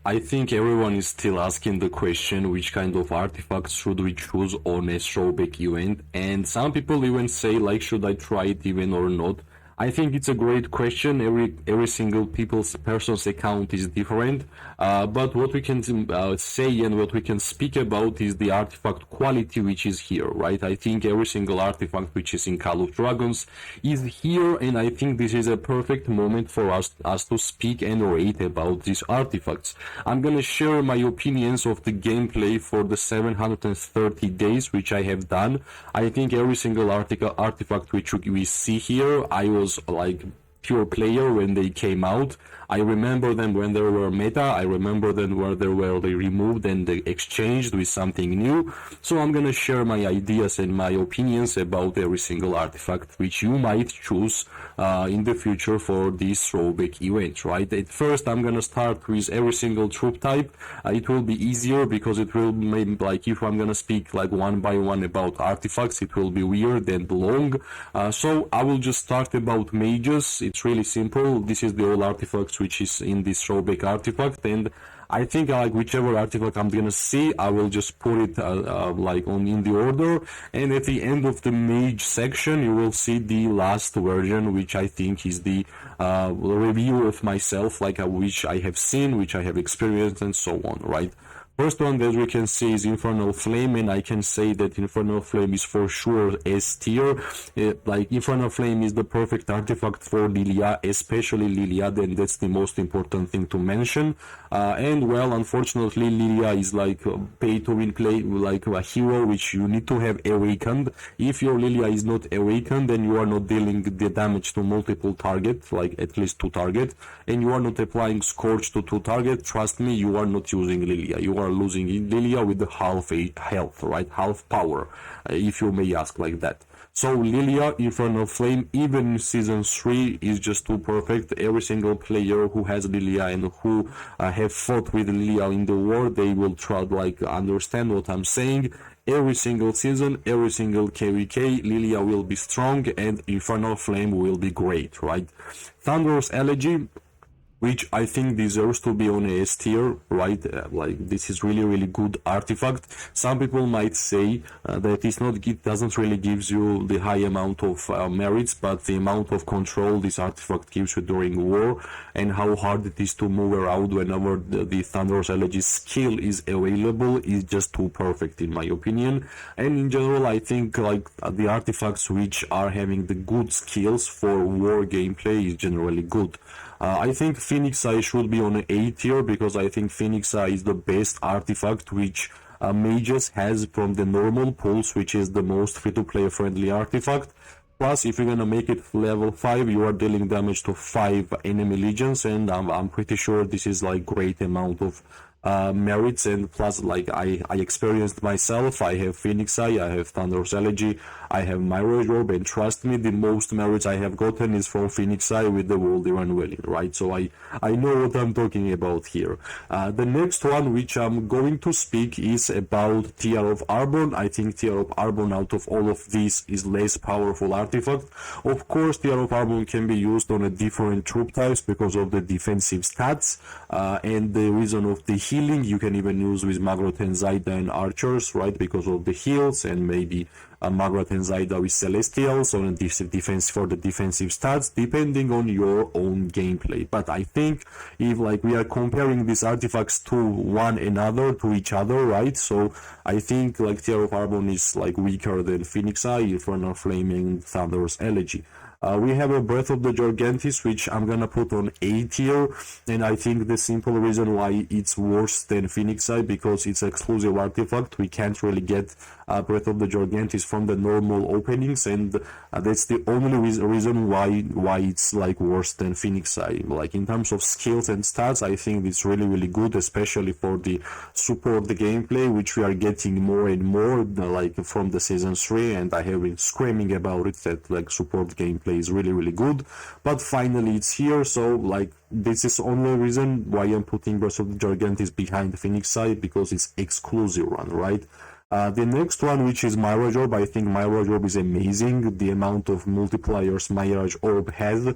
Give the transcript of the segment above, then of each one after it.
I think everyone is still asking the question, which kind of artifacts should we choose on a throwback event? And some people even say, like, should I try it even or not? I think it's a great question. Every single person's account is different, but what we can say and what we can speak about is the artifact quality which is here, right? I think every single artifact which is in Call of Dragons is here, and I think this is a perfect moment for us to speak and rate about these artifacts. I'm gonna share my opinions of the gameplay for the 730 days which I have done. I think every single artifact which we see here, I was like pure player when they came out. I remember them when they were meta. I remember them where they were removed and they exchanged with something new. So I'm gonna share my ideas and my opinions about every single artifact which you might choose in the future for this throwback event, right? At first I'm gonna start with every single troop type. It will be easier because it will make, like, if I'm gonna speak like one by one about artifacts, it will be weird and long. So I will just start about mages. It's really simple. This is the all artifacts which is in this throwback artifact, and I think like whichever artifact I'm gonna see, I will just put it like in the order, and at the end of the mage section you will see the last version, which I think is the review of myself, like which I have seen, which I have experienced, and so on, right? First one that we can see is Infernal Flame, and I can say that Infernal Flame is for sure S tier. Like Infernal Flame is the perfect artifact for Lilia, especially Lilia, then that's the most important thing to mention. And well, unfortunately, Lilia is like pay to win play, like a hero which you need to have awakened. If your Lilia is not awakened, then you are not dealing the damage to multiple targets, like at least 2 targets, and you are not applying Scorch to 2 targets. Trust me, you are not using Lilia. You are losing Lilia with the half health, right? Half power, if you may ask like that. So Lilia, Infernal Flame, even in Season 3 is just too perfect. Every single player who has Lilia and who have fought with Lilia in the war, they will try like understand what I'm saying. Every single season, every single KVK, Lilia will be strong and Infernal Flame will be great, right? Thunderous Elegy, which I think deserves to be on a S tier, right? Like this is really good artifact. Some people might say that it doesn't really gives you the high amount of merits, but the amount of control this artifact gives you during war and how hard it is to move around whenever the Thunderous Elegy skill is available is just too perfect in my opinion. And in general, I think like the artifacts which are having the good skills for war gameplay is generally good. I think Phoenix Eye should be on an A tier because I think Phoenix Eye is the best artifact which Mages has from the normal pools, which is the most free-to-play friendly artifact. Plus, if you're gonna make it level 5, you are dealing damage to 5 enemy legions, and I'm pretty sure this is like great amount of merits. And plus, like I experienced myself, I have Phoenix Eye, I have Thunderous Elegy, I have Mirage Orb, and trust me, the most merits I have gotten is from Phoenix Eye with the World Unveiling, right? So I know what I'm talking about here. The next one which I'm going to speak is about Tear of Arbon. I think Tear of Arbon out of all of these is less powerful artifact. Of course, Tear of Arbon can be used on a different troop types because of the defensive stats and the reason of the healing. You can even use with Magrat and Zaida and archers, right, because of the heals, and maybe Magrat and Zaida with Celestials on a defense for the defensive stats, depending on your own gameplay. But I think if like we are comparing these artifacts to one another, to each other, right? So I think like Tear of Arbon is like weaker than Phoenix Eye, Infernal Flame, and Thunderous Elegy. We have a Breath of the Gigantis, which I'm gonna put on A tier, and I think the simple reason why it's worse than Phoenix Eye, because it's an exclusive artifact. We can't really get Breath of the Gigantis from the normal openings, and that's the only reason why it's like worse than Phoenix Eye. Like in terms of skills and stats, I think it's really good, especially for the support the gameplay, which we are getting more and more like from the season 3, and I have been screaming about it that like support gameplay is really good. But finally it's here, so like this is the only reason why I'm putting Breath of the Gigantis behind Phoenix Eye, because it's exclusive run, right? The next one, which is Mirage Orb, I think Mirage Orb is amazing. The amount of multipliers Mirage Orb has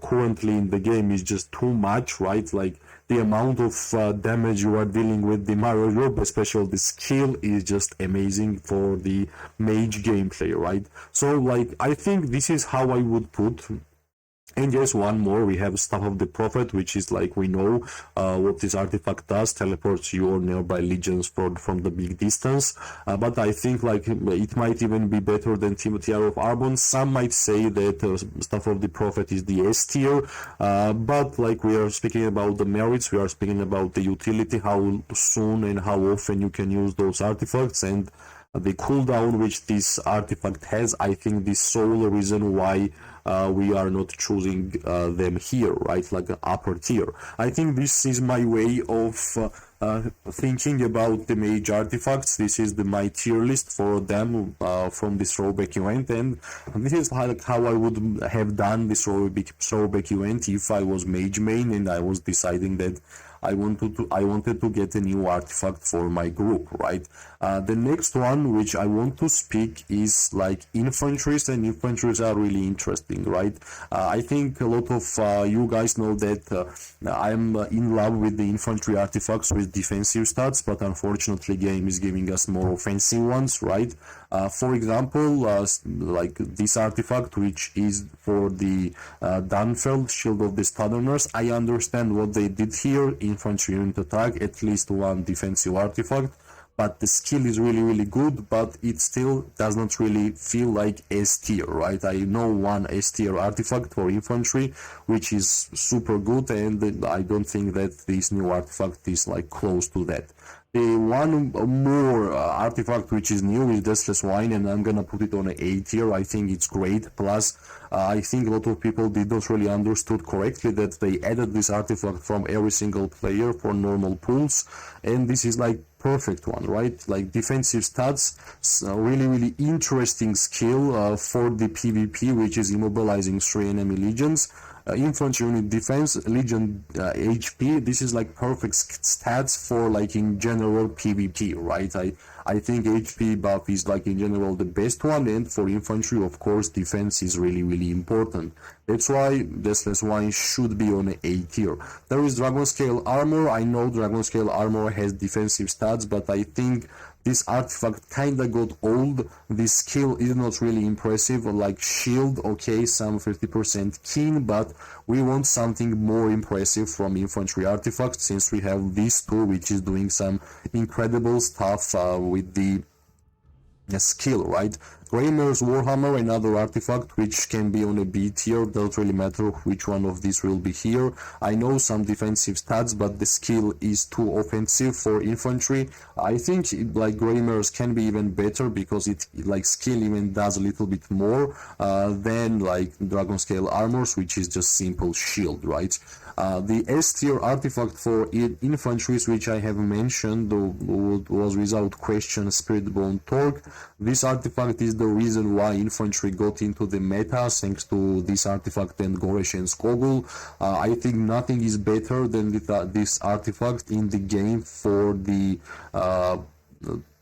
currently in the game is just too much, right? Like the amount of damage you are dealing with the Mirage Orb, especially the skill, is just amazing for the Mage gameplay, right? So like I think this is how I would put. And just one more, we have Staff of the Prophet, which is like we know what this artifact does, teleports your nearby legions from the big distance. But I think like it might even be better than Tiara of Arbon. Some might say that Staff of the Prophet is the S tier, but like we are speaking about the merits, we are speaking about the utility, how soon and how often you can use those artifacts, and the cooldown which this artifact has. I think the sole reason why we are not choosing them here, right, like an upper tier. I think this is my way of thinking about the Mage artifacts. This is my tier list for them from this Throwback Event, and this is like how I would have done this Throwback Event if I was Mage main and I was deciding that I wanted to get a new artifact for my group, right? The next one which I want to speak is like infantries, and infantries are really interesting, right? I think a lot of you guys know that I'm in love with the infantry artifacts with defensive stats, but unfortunately game is giving us more offensive ones, right? For example, like this artifact, which is for the Dunfeld Shield of the Southerners. I understand what they did here, infantry unit attack, at least one defensive artifact, but the skill is really good, but it still does not really feel like S tier, right? I know one S tier artifact for infantry, which is super good, and I don't think that this new artifact is like close to that. The one more artifact which is new is Deathless Wine, and I'm gonna put it on an A tier. I think it's great. Plus, I think a lot of people did not really understood correctly that they added this artifact from every single player for normal pools, and this is like perfect one, right? Like defensive stats, really interesting skill for the PvP, which is immobilizing 3 enemy legions. Infantry unit defense, legion HP, this is like perfect stats for like in general PvP, right? I think HP buff is like in general the best one, and for infantry of course defense is really important. That's why Deathless Wine should be on an A tier. There is Dragon Scale Armor. I know Dragon Scale Armor has defensive stats, but I think this artifact kinda got old. This skill is not really impressive, like shield, okay, some 50% keen, but we want something more impressive from infantry artifacts, since we have these two, which is doing some incredible stuff with the skill, right? Greymare's Warhammer, another artifact which can be on a B tier, doesn't really matter which one of these will be here. I know some defensive stats, but the skill is too offensive for infantry. I think like Greymare's can be even better because it like skill even does a little bit more than like Dragon Scale Armors, which is just simple shield, right? The S tier artifact for infantries, which I have mentioned, was without question Spiritbone Torque. This artifact is the reason why infantry got into the meta, thanks to this artifact and Goresh and Skogul. I think nothing is better than this artifact in the game for the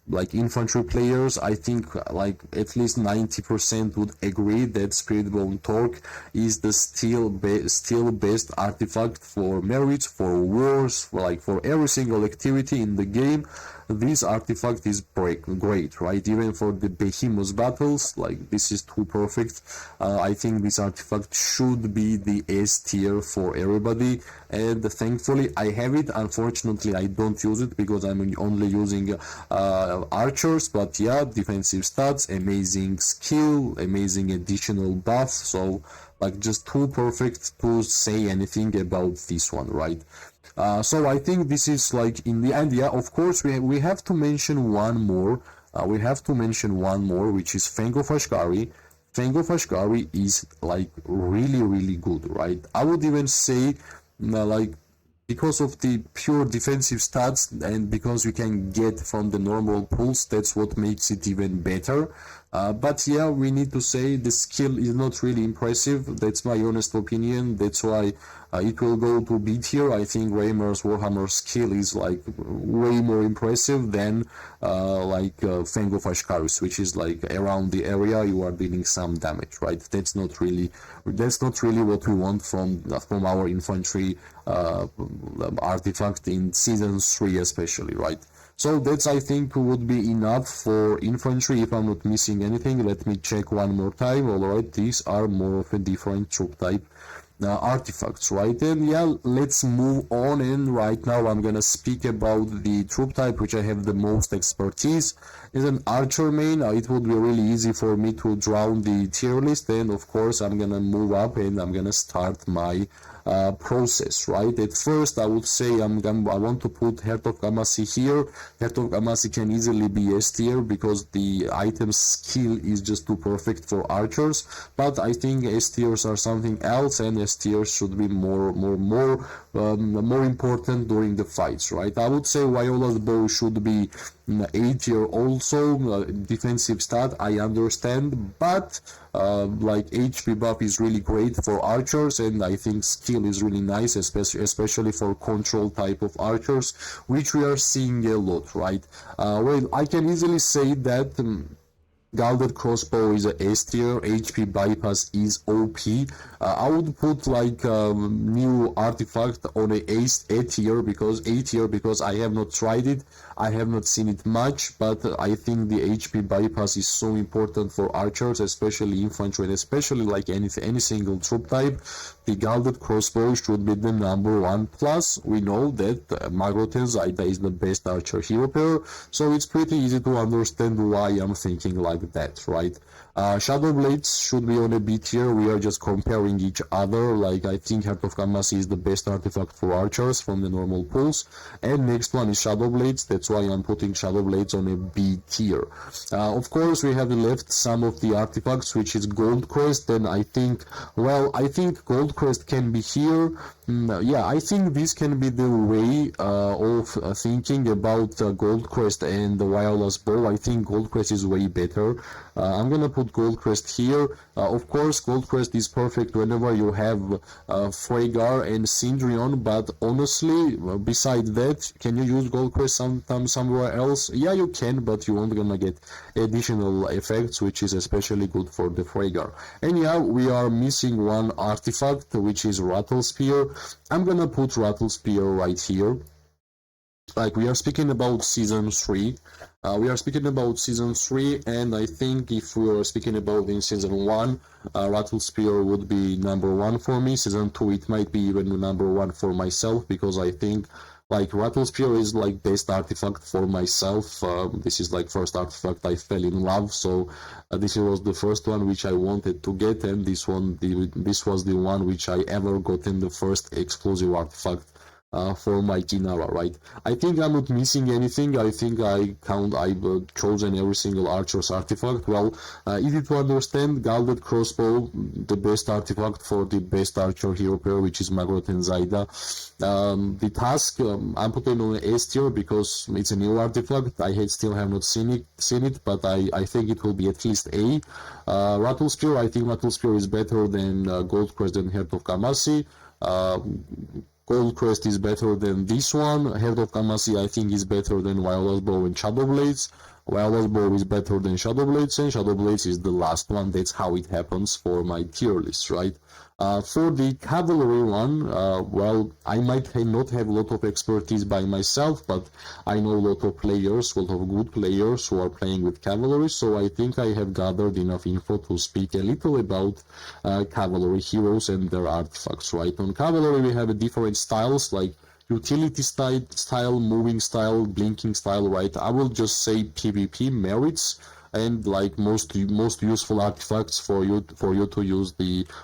like infantry players. I think like at least 90% would agree that Spiritbone Torque is the still best artifact for merits, for wars, for every single activity in the game. This artifact is great, right? Even for the behemoth battles, like this is too perfect. I think this artifact should be the S tier for everybody, and thankfully I have it. Unfortunately I don't use it because I'm only using archers, but yeah, defensive stats, amazing skill, amazing additional buff, so like just too perfect to say anything about this one, right? So I think this is like in the end, yeah, of course we have to mention one more. Which is Fang of Ashkari. Fang of Ashkari is like really good, right? I would even say like because of the pure defensive stats and because you can get from the normal pools, that's what makes it even better. But yeah, we need to say the skill is not really impressive. That's my honest opinion. That's why it will go to B tier. I think Raymer's Warhammer skill is like way more impressive than Fang of Ashkarus, which is like around the area you are dealing some damage, right? That's not really what we want from our infantry artifact in season 3 especially, right? So that's, I think, would be enough for infantry. If I'm not missing anything, let me check one more time. Alright, these are more of a different troop type artifacts, right? And yeah, let's move on. And right now I'm gonna speak about the troop type which I have the most expertise. Is an archer main. It would be really easy for me to draw the tier list, and of course I'm gonna move up and I'm gonna start my process, right? At first I would say I want to put Heart of Gamasi here. Heart of Gamasi can easily be S tier because the item skill is just too perfect for archers, but I think S tiers are something else, and S tiers should be more important during the fights, right? I would say Viola's bow should be A tier also. Defensive stat, I understand, but like HP buff is really great for archers, and I think skill is really nice, especially for control type of archers, which we are seeing a lot, right? Well, I can easily say that Gilded Crossbow is a S tier, HP Bypass is OP. I would put like new artifact on A tier because I have not tried it, I have not seen it much, but I think the HP Bypass is so important for archers, especially infantry, and especially like any single troop type. The Gilded Crossbow should be the number one. Plus, we know that Magroten Zaida is the best archer hero pair, so it's pretty easy to understand why I'm thinking like that, right? Shadow Blades should be on a B tier. We are just comparing each other. Like, I think Heart of Gamasi is the best artifact for archers from the normal pools, and next one is Shadow Blades. That's why I'm putting Shadow Blades on a B tier. Of course, we have left some of the artifacts, which is Gold Crest, and I think Gold Crest can be here. Yeah, I think this can be the way of thinking about Gold Crest and the Viola's bow. I think Gold Crest is way better. I'm gonna put Gold Crest here. Of course, Gold Crest is perfect whenever you have Freygar and Cindrion, but honestly, beside that, can you use Gold Crest sometime somewhere else? Yeah, you can, but you won't gonna get additional effects, which is especially good for the Freygar. And yeah, we are missing one artifact, which is Rattle Spear. I'm gonna put Rattle Spear right here. Like, we are speaking about season 3. And I think if we are speaking about in season 1, Rattle Spear would be number 1 for me. Season 2, it might be even number 1 for myself, because I think like Rattle Spear is like best artifact for myself. This is like first artifact I fell in love, so this was the first one which I wanted to get, and this was the one which I ever got in the first exclusive artifact for my Kinara, right? I think I'm not missing anything. I think I've chosen every single archer's artifact. Well, easy to understand. Gilded Crossbow, the best artifact for the best archer hero pair, which is Magroten Zaida. The task, I'm putting on S tier because it's a new artifact. I still have not seen it, but I think it will be at least A. Rattle Spear, I think Rattle Spear is better than Gold Crest and Heart of Gamasi. Gold Crest is better than this one. Heart of Gamasi, I think, is better than Viola's Bow and Shadow Blades. Viola's Bow is better than Shadow Blades, and Shadow Blades is the last one. That's how it happens for my tier list, right? For the Cavalry one, well, I might not have a lot of expertise by myself, but I know a lot of good players who are playing with Cavalry, so I think I have gathered enough info to speak a little about Cavalry heroes and their artifacts, right? On Cavalry, we have different styles, like utility style, moving style, blinking style, right? I will just say PvP merits, and like most useful artifacts for you to use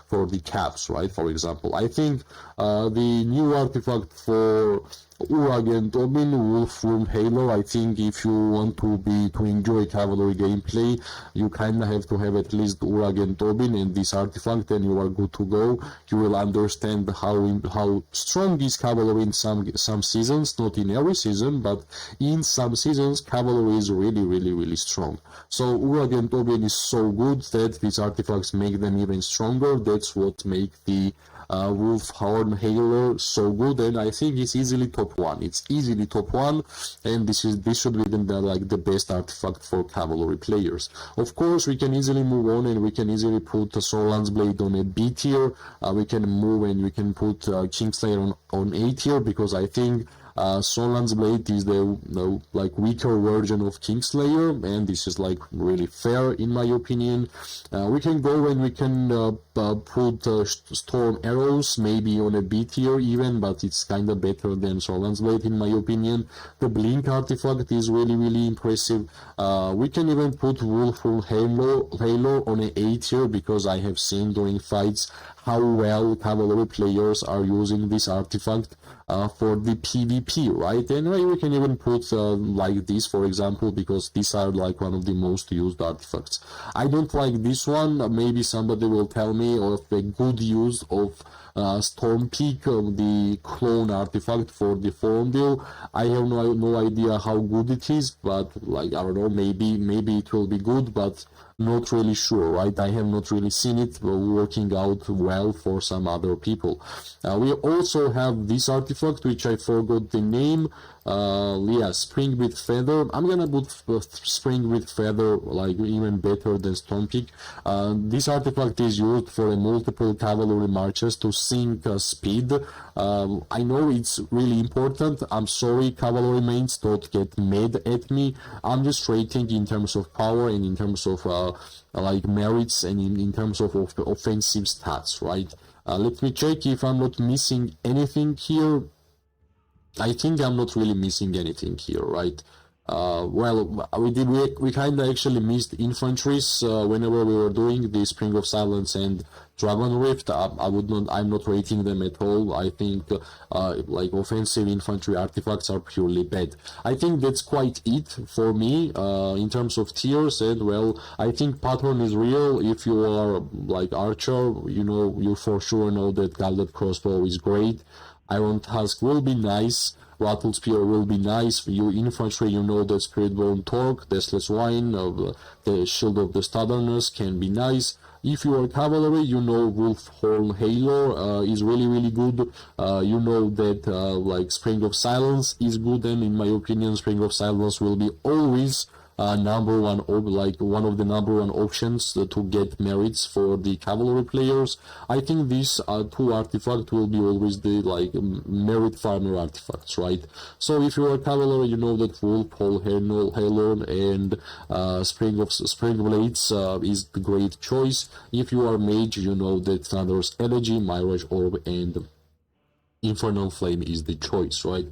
for the caps, right? For example, I think the new artifact for Uragen Tobin, Wolf from Halo. I think if you want to enjoy cavalry gameplay, you kinda have to have at least Uragen Tobin and this artifact, and you are good to go. You will understand how strong is cavalry in some seasons, not in every season, but in some seasons cavalry is really strong. So Uragen Tobin is so good that these artifacts make them even stronger. That's what makes the Wolf Horn Halo so good, and I think it's easily top one. It's easily top one, and this should be the best artifact for cavalry players. Of course, we can easily move on, and we can easily put Solan's Blade on a B tier. We can move and we can put Kingslayer on A tier, because I think Solan's Blade is the weaker version of Kingslayer, and this is really fair in my opinion. We can go and we can put Storm Arrows maybe on a B tier even, but it's kinda better than Solan's Blade in my opinion. The Blink artifact is really impressive. We can even put Wolful Halo on a A tier, because I have seen during fights how well cavalry players are using this artifact for the PvP, right? And we can even put like this, for example, because these are one of the most used artifacts. I don't like this one. Maybe somebody will tell me of the good use of Storm Peak, the clone artifact for the forum deal. I have no idea how good it is, but I don't know, maybe it will be good, but not really sure, right? I have not really seen it working out well for some other people. We also have this artifact, which I forgot the name. Spring with Feather. I'm gonna put Spring with Feather even better than Storm Peak. This artifact is used for multiple cavalry marches to sink speed. I know it's really important. I'm sorry, cavalry mains, don't get mad at me. I'm just rating in terms of power and in terms of merits and in terms of offensive stats, right? Let me check if I'm not missing anything here. I think I'm not really missing anything here, right? We kind of actually missed infantries whenever we were doing the Spring of Silence and Dragon Rift. I'm not rating them at all. I think offensive infantry artifacts are purely bad. I think that's quite it for me in terms of tiers. And I think pattern is real. If you are archer, you for sure know that Gilded Crossbow is great. Iron Tusk will be nice. Rattle Spear will be nice. You infantry, you know that Spiritbone Torque, Deathless Wine, the Shield of the Stubbornness can be nice. If you are cavalry, you know Wolf Horn Halo is really good. You know that Spring of Silence is good, and in my opinion, Spring of Silence will be always number one, one of the number one options to get merits for the cavalry players. I think these two artifacts will be always the merit farmer artifacts, right? So if you are cavalry, you know that Wolf, Halo, and Spring Blades is the great choice. If you are mage, you know that Thunder's Elegy, Mirage Orb, and Infernal Flame is the choice, right?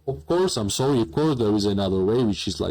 Of course, there is another way, which is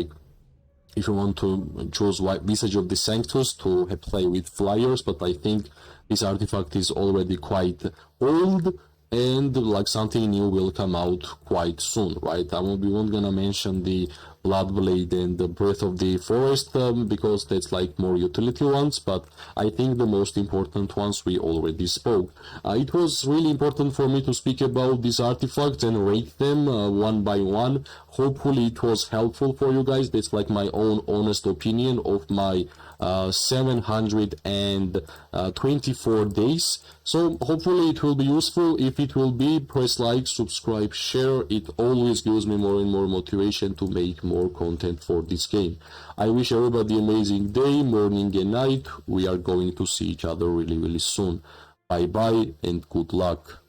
if you want to choose Visage of the Sanctus to play with flyers, but I think this artifact is already quite old, and something new will come out quite soon, right? We won't gonna mention the Bloodblade and the Breath of the Forest because that's more utility ones, but I think the most important ones we already spoke. It was really important for me to speak about these artifacts and rate them one by one. Hopefully it was helpful for you guys. That's my own honest opinion of my 724 days. So hopefully it will be useful. If it will be, press like, subscribe, share. It always gives me more and more motivation to make more content for this game. I wish everybody an amazing day, morning and night. We are going to see each other really soon. Bye bye and good luck.